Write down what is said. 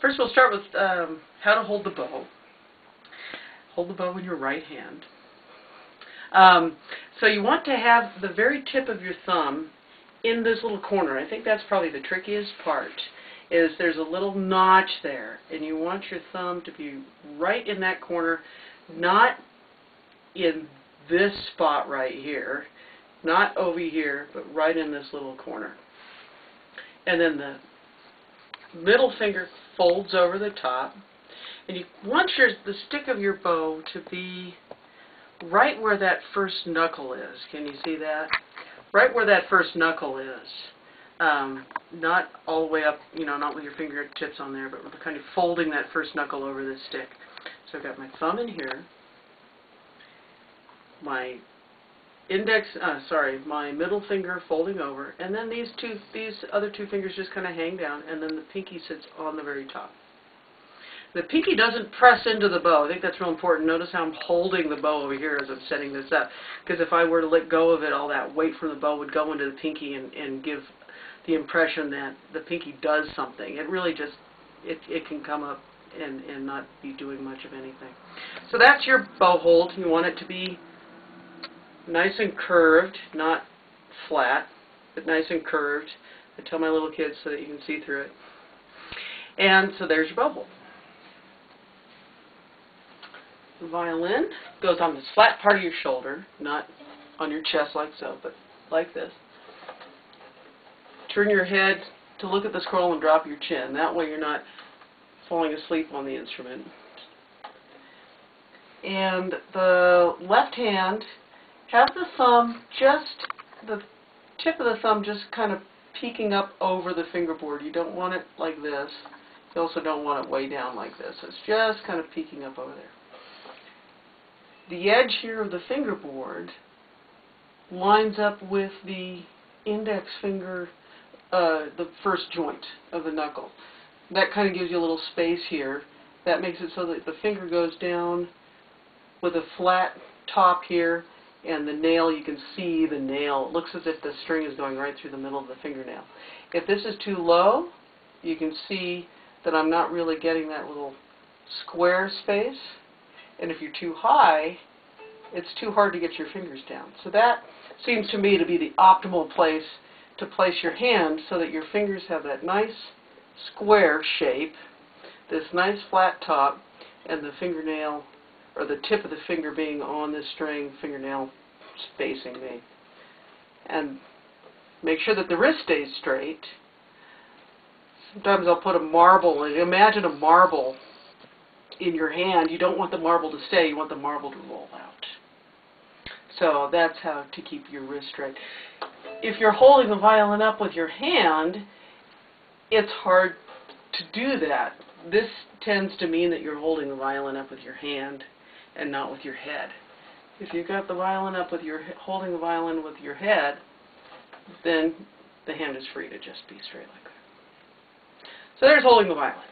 First we'll start with how to hold the bow. Hold the bow in your right hand. So you want to have the very tip of your thumb in this little corner. I think that's probably the trickiest part, is there's a little notch there, and you want your thumb to be right in that corner, not in this spot right here, not over here, but right in this little corner. And then the middle finger folds over the top, and you want the stick of your bow to be right where that first knuckle is. Can you see that? Right where that first knuckle is. Not all the way up, not with your fingertips on there, but kind of folding that first knuckle over the stick. So I've got my thumb in here, my my middle finger folding over, and then these other two fingers just kind of hang down, and then the pinky sits on the very top. The pinky doesn't press into the bow. I think that's real important. Notice how I'm holding the bow over here as I'm setting this up, because if I were to let go of it, all that weight from the bow would go into the pinky and give the impression that the pinky does something. It really just, it can come up and not be doing much of anything. So that's your bow hold. You want it to be nice and curved, not flat, but nice and curved. I tell my little kids so that you can see through it. And so there's your bow hold. The violin goes on this flat part of your shoulder, not on your chest like so, but like this. Turn your head to look at the scroll and drop your chin. That way you're not falling asleep on the instrument. And the left hand, have the thumb the tip of the thumb just kind of peeking up over the fingerboard. You don't want it like this. You also don't want it way down like this. It's just kind of peeking up over there. The edge here of the fingerboard lines up with the index finger, the first joint of the knuckle. That kind of gives you a little space here. That makes it so that the finger goes down with a flat top here, and the nail, you can see the nail. It looks as if the string is going right through the middle of the fingernail. If this is too low, you can see that I'm not really getting that little square space. And if you're too high, it's too hard to get your fingers down. So that seems to me to be the optimal place to place your hand, so that your fingers have that nice square shape, this nice flat top, and the fingernail, or the tip of the finger being on this string, fingernail facing me. And make sure that the wrist stays straight. Sometimes I'll put a marble, and imagine a marble in your hand. You don't want the marble to stay, you want the marble to roll out. So that's how to keep your wrist straight. If you're holding the violin up with your hand, it's hard to do that. This tends to mean that you're holding the violin up with your hand and not with your head. If you've got the violin up with holding the violin with your head, then the hand is free to just be straight like that. So there's holding the violin.